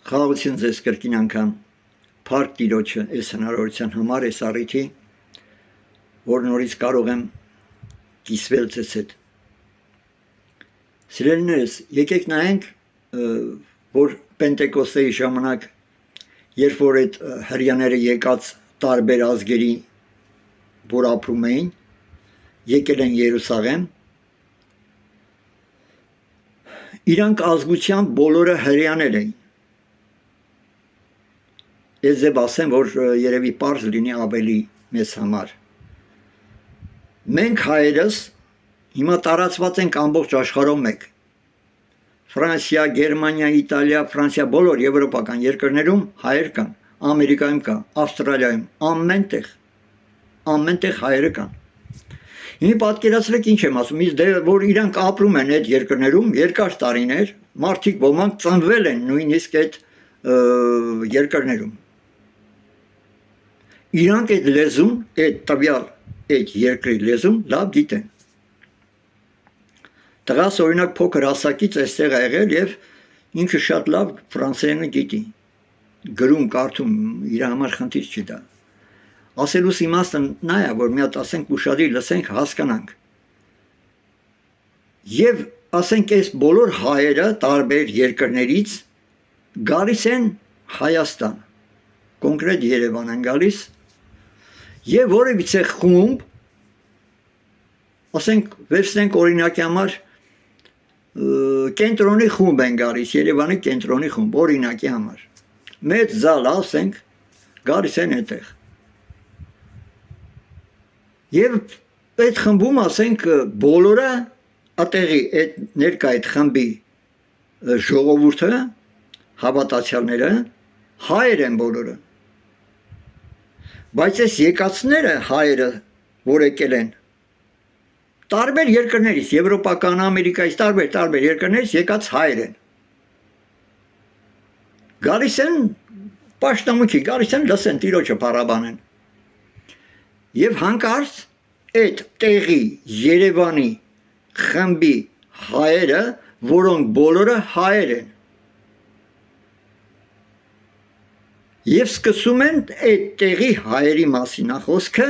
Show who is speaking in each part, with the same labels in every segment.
Speaker 1: Խաղաղություն ձեզ կրկին անգամ Փառք Տիրոջը այս հնարավորության համար, այս առիթի, որ նորից կարող եմ կիսվել ձեզ հետ։ Սիրելիներս, եկեք նայենք, որ Պենտեկոստեի ժամանակ, երբ որ այդ հրյաները եկած տարբեր ազգերի, որ ապրում էին, եկել են Երուսաղեմ, իրանք ազգությամբ բոլորը հրյաներ էին։ Ես ձեզ ասեմ, որ երևի պարզ լինի ավելի մեզ համար։ Մենք հայերս հիմա տարածված ենք ամբողջ աշխարհով մեկ։ Ֆրանսիա, Գերմանիա, Իտալիա, Ֆրանսիա, բոլոր եվրոպական երկրներում հայեր կան, Ամերիկայում կան, Ավստրալիայում, ամենտեղ հայերը կան։ Հիմա պատկերացրեք ինչ եմ ասում, իսկ որ իրանք ապրում են այդ երկրներում երկար տարիներ, մարդիկ ոմանք ծնվել են նույնիսկ այդ երկրներում։ Իրանք այդ լեզուն, այդ տվյալ այդ երկրի լեզուն լավ գիտեն։ Տղաս օրինակ փոքր հասակից այստեղ ա եղել եւ ինքը շատ լավ ֆրանսերենը գիտի։ Գրում, կարդում, իր համար խնդիր չի դա։ Ասելուս իմաստը նա է, որ մի հատ ասենք ուշադիր լսենք, հասկանանք։ Եվ ասենք այս բոլոր հայերը տարբեր երկրներից գալիս են Հայաստան, կոնկրետ Երևան են գալիս, եւ որևիցե խումբ, ասենք վերցնենք օրինակի համար կենտրոնի խումբ են գալիս, Երևանի կենտրոնի խումբ, օրինակի համար։ Մեծ զալ, ասենք, գալիս են այդտեղ։ Եվ այդ խմբում, ասենք, բոլորը ատեղի այդ ներկա այդ խմբի ժողովուրդը, հավատացյալները, հայեր են բոլորը։ Բայց այս եկածները հայերը, որ եկել են, տարբեր երկրներից, Եվրոպական, Ամերիկայից, տարբեր երկրներից եկած հայեր են։ Գալիս են պաշտամունքի, գալիս են լսեն, Տիրոջը փառաբանեն։ Եվ հանկարծ այդ տեղի Երևանի խմբի հայերը, որոնք բոլորը հայեր են, եւ սկսում են այդ տեղի հայերի մասին խոսքը,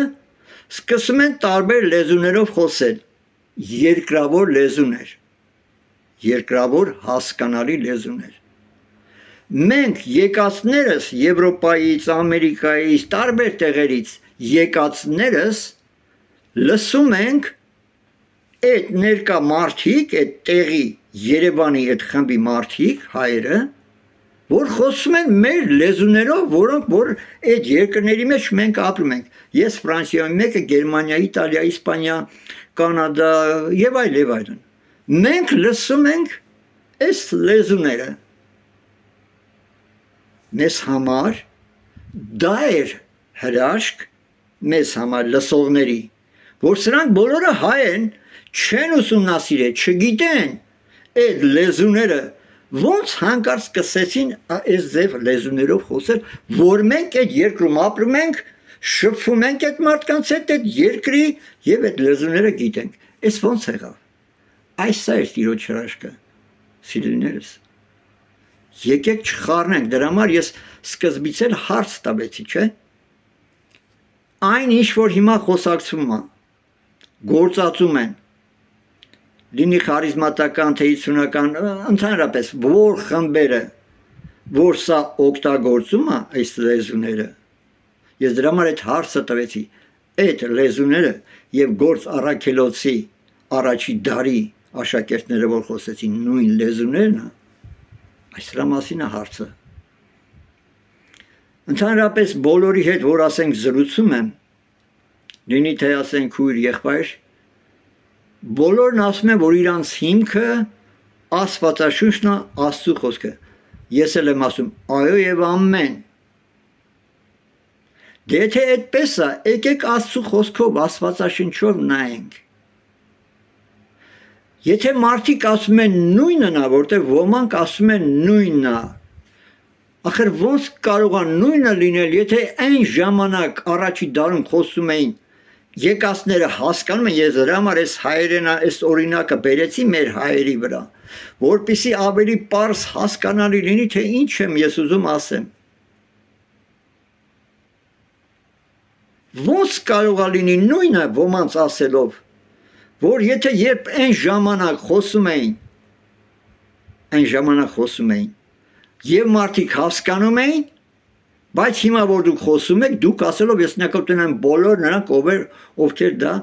Speaker 1: սկսում են տարբեր լեզուներով խոսել, երկրավոր լեզուներ, երկրավոր հասկանալի լեզուներ։ Մենք եկածներս Եվրոպայից, Ամերիկայից, տարբեր տեղերից եկածներս լսում ենք այդ ներկա մարդիկ, այդ տեղի Երևանի այդ խմբի մարդիկ, հայերը, որ խոսում են մեր լեզուներով, որոնք որ այդ երկրների մեջ մենք ապրում ենք։ Ես Ֆրանսիայում, մեկը Գերմանիա, Իտալիա, Իսպանիա, Կանադա եւ այլն։ Մենք լսում ենք այս լեզուները։ Մեզ համար դա էր հրաշք, մեզ համար լսողների, որ սրանք բոլորը հայ են, չեն ուսումնասիրել, չգիտեն այդ լեզուները, ոնց հանկարծ սկսեցին այս ձև լեզուներով խոսել, որ մենք այդ երկրում ապրում ենք, շփվում ենք այդ մարդկանց հետ, այդ երկրի եւ այդ լեզուները գիտենք։ Այս ոնց եղավ։ Այս է Տիրոջ հրաշքը, սիրելիներս։ Եկեք չխառնենք, դրա համար ես սկզբից էլ հարց տվեցի, չէ՞։ Այն ինչ որ հիմա խոսակցվում է, գործածում են, լինի խարիզմատական, թեյությունական, ընդհանրապես, որ խմբերը, որ սա օգտագործում է այս լեզուները, ես դրա համար այդ հարցը տվեցի, այդ լեզուները եւ գործ առաքելոցի առաջի դարի աշակերտները, որ խոսեցին նույն լեզուներն, այս դրա մասին է հարցը։ Ընդհանրապես բոլորի հետ, որ ասենք զրուցում եմ, լինի թե ասենք քույր եղբայր, բոլորն ասում են, որ իրանց հիմքը Աստվածաշունչն է, Աստծո խոսքը։ Ես էլ եմ ասում, այո եւ ամեն։ Դե եթե այդպես է, եկեք Աստծո խոսքով, Աստվածաշնչով նայենք։ Եթե մարդիկ ասում են նույնն է, որտեղ ոմանք ասում են նույնն է, ախր ոնց կարող է նույնը լինել, եթե այն ժամանակ առաջի դարում խոսում էին եկածները հասկանում են, ես դրա համար այս հայերենա այս օրինակը բերեցի մեր հայերի վրա, որպեսզի ավելի պարզ հասկանալի լինի, թե ինչ եմ ես ուզում ասեմ։ Ոնց կարող է լինի նույնը ոմանց ասելով, որ եթե երբ այն ժամանակ խոսում էին, եւ մարդիկ հասկանում էին, բայց հիմա որ դուք խոսում եք, դուք ասելով ես նկատում եմ բոլոր նրանք ովքեր դա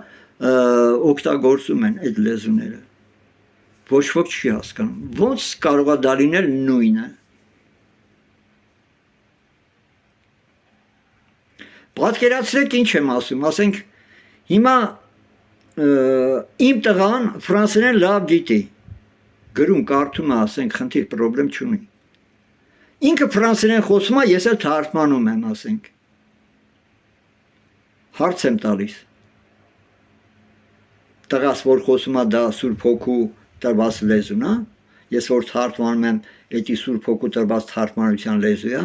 Speaker 1: օգտագործում են այդ լեզուները։ Ոչ ոք չի հասկանում։ Ոնց կարող է դա լինել նույնը։ Պատկերացրեք ինչ եմ ասում, ասենք հիմա իմ տղան ֆրանսերեն լավ գիտի, գրում կարդում է, ասենք խնդիր պրոբլեմ չունի։ Ինքը ֆրանսերեն խոսում է, ես էլ թարգմանում եմ, ասենք։ Հարց եմ տալիս։ Տղաս որ խոսում է դա Սուրբ Հոգու տրված լեզուն է, ես որ թարգմանում եմ, դա Սուրբ Հոգու տրված թարգմանության լեզու է։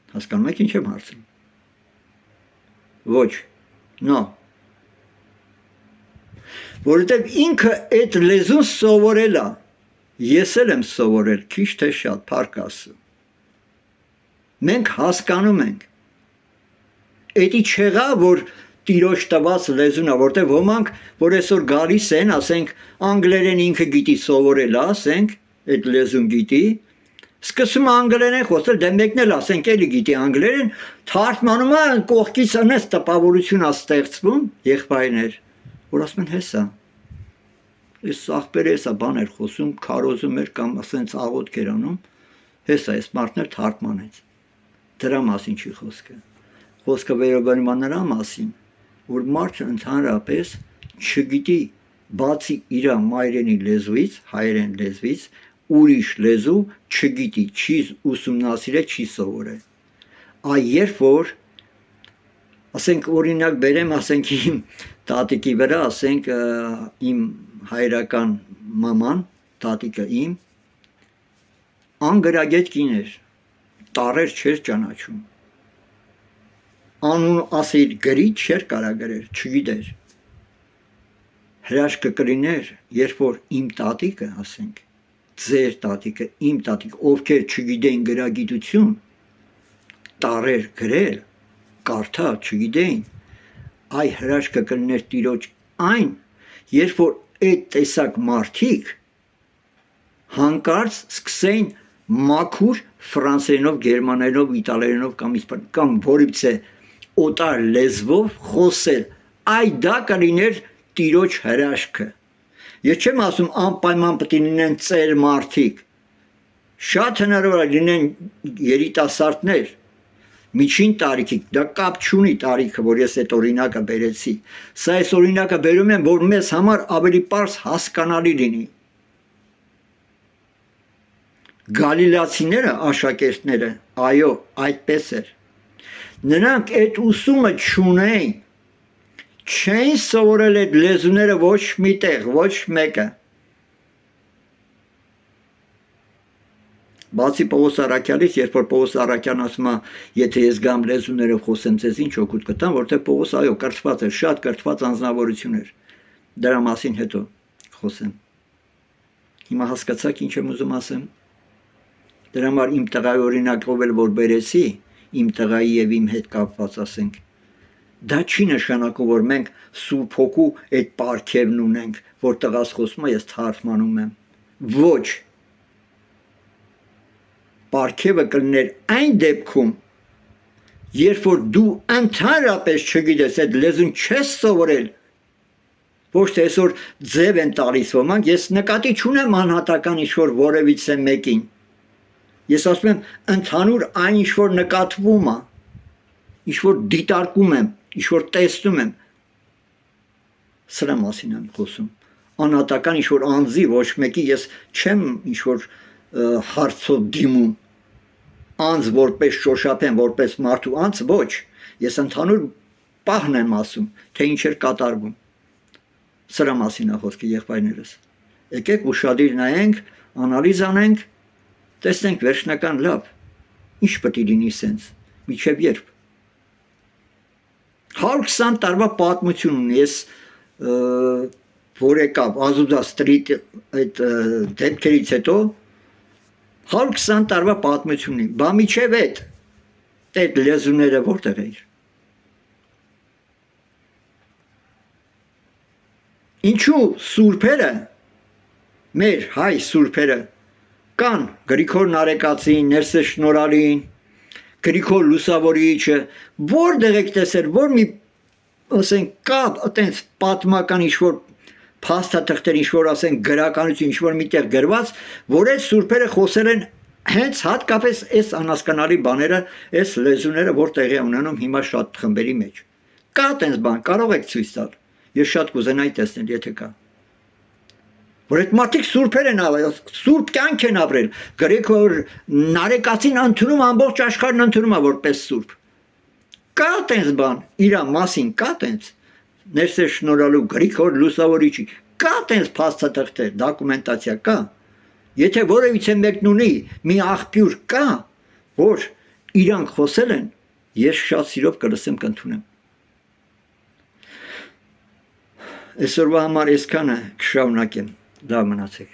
Speaker 1: Հասկանում եք ինչ եմ հարցնում։ Ոչ, no։ Որովհետև ինքը այդ լեզուն սովորել է, ես էլ եմ սովորել, քիչ թե շատ, փառք Աստծո։ Մենք հասկանում ենք։ Էդի չեղա, որ տիրոջ տված լեզուն է, որտեղ ոմանք, որ այսօր գալիս են, ասենք անգլերեն ինքը գիտի սովորել, ասենք, այդ լեզուն գիտի, սկսում անգլերեն խոսել, դե մեկն էլ ասենք էլի գիտի անգլերեն, թարգմանում է կողքից անես տպավորություն է ստեղծվում, եղբայրներ, որ ասում են հեսա։ Այս աղբերը հեսա բան էր խոսում, քարոզում էր կամ ասենց աղոթք էր անում, հեսա այս մարդն էր թարգմանեց։ Դրա մասին չի խոսքը։ Խոսքը վերաբերում է նրա մասին, որ մարդը ընդհանրապես չգիտի բացի իր մայրենի լեզվից, հայերեն լեզվից, ուրիշ լեզու չգիտի, չի ուսումնասիրել, չի սովորել։ Այ երբ որ ասենք օրինակ բերեմ, ասենք իմ տատիկի վրա, ասենք իմ հայրական մաման, տատիկը իմ, անգրագետ կին էր, տառեր չէր ճանաչում, անուն ասեիր գրի չէր կարա գրեր, չգիտեր, հրաշքը կլիներ, երբ որ իմ տատիկը, ասենք, ձեր տատիկը, իմ տատիկը, ովքեր չգիտեին գրագիտություն, տառեր գրել, կարդալ չգիտեին, այ հրաշքը կլիներ տիրոջ այն, երբ որ այդ տեսակ մարդիկ հանկարծ սկսեին մաքուր ֆրանսերենով, գերմաներենով, իտալերենով կամ որիցե օտար լեզվով խոսել, այ դա կլիներ տիրոջ հրաշքը։ Ես չեմ ասում անպայման պետք է լինեն ծեր մարդիկ, շատ հնարավոր է լինեն երիտասարդներ, միջին տարիքի, դա կապ չունի տարիքը, որ ես այդ օրինակը բերեցի, սա այս օրինակը բերում եմ, որ մեզ համար ավելի պարզ հասկանալի լինի։ Գալիլացիները, աշակերտները, այո, այդպես էր։ Նրանք այդ ուսումը չունեին, չեն սովորել այդ լեզուները ոչ միտեղ, ոչ մեկը։ Բացի Պողոս Առաքյալից, երբ որ Պողոս Առաքյալն ասում է, եթե ես գամ լեզուներով խոսեմ, ձեզ ինչ օգուտ կտամ, որտեղ Պողոս այո, կրթված էր, շատ կրթված անձնավորություն էր։ Դրա մասին հետո խոսեմ։ Հիմա հասկացաք ինչ եմ ուզում ասեմ։ Դրա համար իմ տղայի օրինակով էլ որ բերեցի, իմ տղայի եւ իմ հետ կապված ասենք, դա չի նշանակում, որ մենք Սուրբ Հոգու այդ պարգևն ունենք, որ տղաս խոսում է, ես թարգմանում եմ։ Ոչ։ Պարգևը կլիներ այն դեպքում, երբ որ դու ընդհանրապես չգիտես, այդ լեզուն չես սովորել, ոչ թե այսօր ձև են տալիս ոմանք, ես նկատի չունեմ անհատական ինչ-որ որևիցե մեկին։ Ես ասում եմ, ընդհանուր այն ինչ-որ նկատվում է, ինչ-որ դիտարկում եմ, ինչ-որ տեսնում եմ, սրա մասին եմ խոսում։ Անհատական ինչ-որ անձի ոչ մեկի ես չեմ ինչ-որ հարցով դիմում, անձ որպես շոշափեմ, որպես մարդու անձ, ոչ, ես ընդհանուր պահն եմ ասում, թե ինչ էր կատարվում, սրա մասին է խոսքը եղբայրներս, եկեք ուշադիր նայենք, անալիզ անենք, տեսնենք վերջնական լավ, ինչ պետք է լինի սենց, միջև երբ, 120 տարվա պատմություն ունի, ես որ եկավ Ազուզա ստրիտ այդ դեպքերից հետո 120 տարվա պատմություն ունի, բա միջև այդ լեզուները որտեղ էր։ Ինչու սուրբերը, մեր հայ սուրբերը կան Գրիգոր Նարեկացին, Ներսես Շնորհալին, Գրիգոր Լուսավորիչը, որտեղ եք տեսել, որ մի ասենք կա այտենց պատմական ինչ-որ փաստաթղթեր, ինչ-որ ասենք գրականություն, ինչ-որ միտեղ գրված, որ այդ սուրբերը խոսել են հենց հատկապես այս անհասկանալի բաները, այս լեզուները, որ տեղի ունենում հիմա շատ խմբերի մեջ։ Կա այտենց բան, կարող եք ցույց տալ։ Ես շատ կուզենայի տեսնել, եթե կա։ Որ այդ մարդիկ սուրբեր են ապրել, սուրբ կյանք են ապրել։ Գրիգոր Նարեկացին ընդունում ամբողջ աշխարհն ընդունում է որպես սուրբ։ Կա տենց բան, իրա մասին կա տենց։ Ներսես Շնորհալու, Գրիգոր Լուսավորիչի, կա տենց փաստաթղթեր, դոկումենտացիա կա։ Եթե որևիցե մեկն ունի մի աղբյուր կա, որ իրանք խոսել են, ես շատ սիրով կլսեմ, կընդունեմ։ Այսօրվա համար այսքանը կշարունակեմ։ Լավ մնացեք։